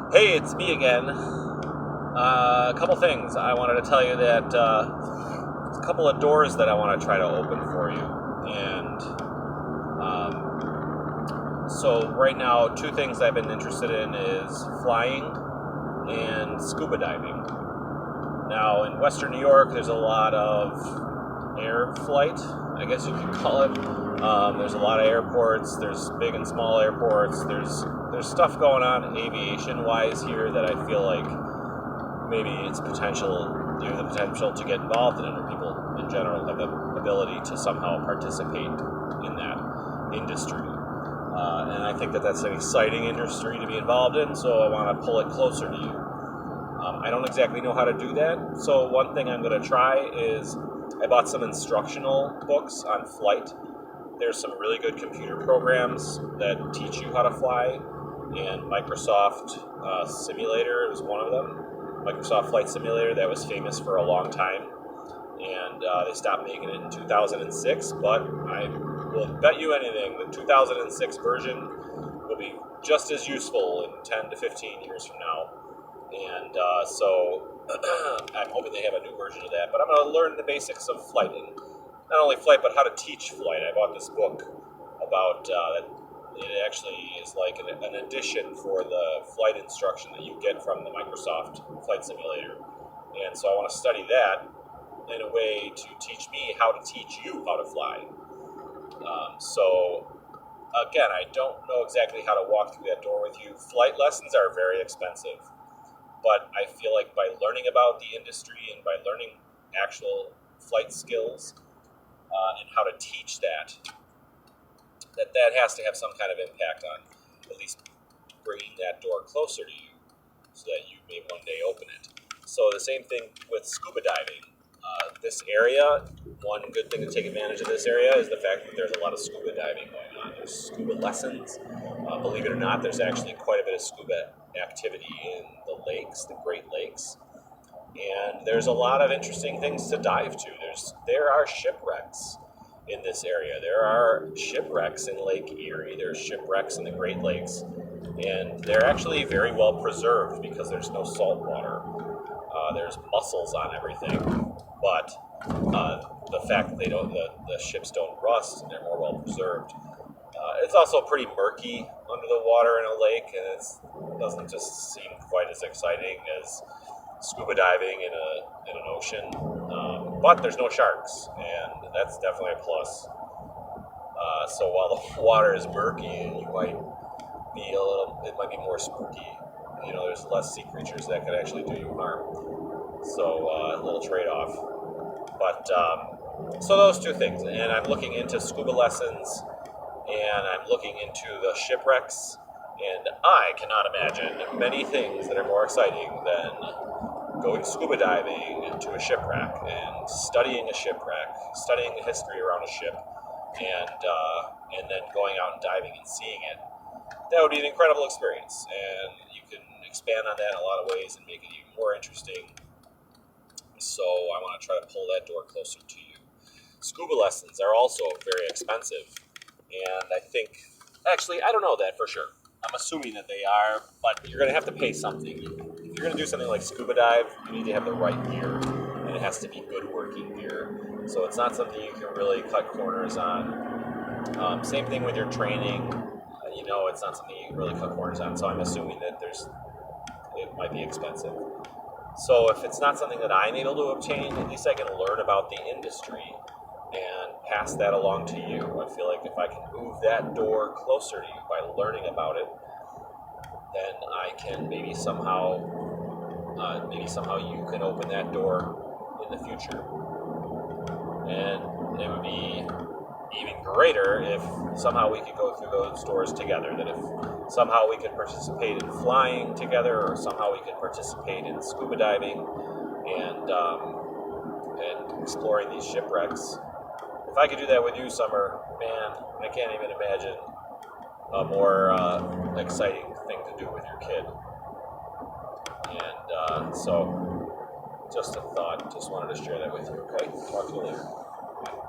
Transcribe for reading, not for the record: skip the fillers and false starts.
Hey, it's me again. A couple things. I wanted to tell you that there's a couple of doors that I want to try to open for you. And so right now, two things I've been interested in is flying and scuba diving. Now, in Western New York, there's a lot of air flight, I guess you could call it. There's a lot of airports. There's big and small airports. There's stuff going on aviation-wise here that I feel like maybe you have the potential to get involved in it, or people in general have the ability to somehow participate in that industry. And I think that that's an exciting industry to be involved in, so I want to pull it closer to you. I don't exactly know how to do that, so one thing I'm going to try is I bought some instructional books on flight. There's some really good computer programs that teach you how to fly, and Microsoft Simulator is one of them. Microsoft Flight Simulator, that was famous for a long time, and they stopped making it in 2006, but I will bet you anything the 2006 version will be just as useful in 10 to 15 years from now. And so I'm hoping they have a new version of that. But I'm going to learn the basics of flight, and not only flight, but how to teach flight. I bought this book about it actually is like an addition for the flight instruction that you get from the Microsoft Flight Simulator. And so I want to study that in a way to teach me how to teach you how to fly. So again, I don't know exactly how to walk through that door with you. Flight lessons are very expensive. But I feel like by learning about the industry and by learning actual flight skills and how to teach that has to have some kind of impact on at least bringing that door closer to you so that you may one day open it. So the same thing with scuba diving. This area, one good thing to take advantage of this area is the fact that there's a lot of scuba diving going on. There's scuba lessons. Believe it or not, there's actually quite a bit of scuba activity in the lakes, the Great Lakes. And there's a lot of interesting things to dive to. There are shipwrecks in this area. There are shipwrecks in Lake Erie. There are shipwrecks in the Great Lakes. And they're actually very well preserved because there's no salt water. There's mussels on everything. But the fact that the ships don't rust and they're more well preserved. It's also pretty murky under the water in a lake, and it doesn't just seem quite as exciting as scuba diving in an ocean. But there's no sharks, and that's definitely a plus. So while the water is murky, it might be more spooky. There's less sea creatures that could actually do you harm. So a little trade-off. But so those two things, and I'm looking into scuba lessons. And I'm looking into the shipwrecks, and I cannot imagine many things that are more exciting than going scuba diving into a shipwreck and studying a shipwreck, studying the history around a ship, and then going out and diving and seeing it. That would be an incredible experience, and you can expand on that in a lot of ways and make it even more interesting. So I want to try to pull that door closer to you. Scuba lessons are also very expensive. And I think, actually, I don't know that for sure. I'm assuming that they are, but you're going to have to pay something. If you're going to do something like scuba dive, you need to have the right gear, and it has to be good working gear. So it's not something you can really cut corners on. Same thing with your training. It's not something you can really cut corners on. So I'm assuming that it might be expensive. So if it's not something that I'm able to obtain, at least I can learn about the industry and pass that along to you. I feel like if I can move that door closer to you by learning about it, then I can maybe somehow you can open that door in the future. And it would be even greater if somehow we could go through those doors together, that if somehow we could participate in flying together, or somehow we could participate in scuba diving and exploring these shipwrecks. If I could do that with you, Summer, man, I can't even imagine a more exciting thing to do with your kid. And so, just a thought. Just wanted to share that with you, okay? Talk to you later. Bye.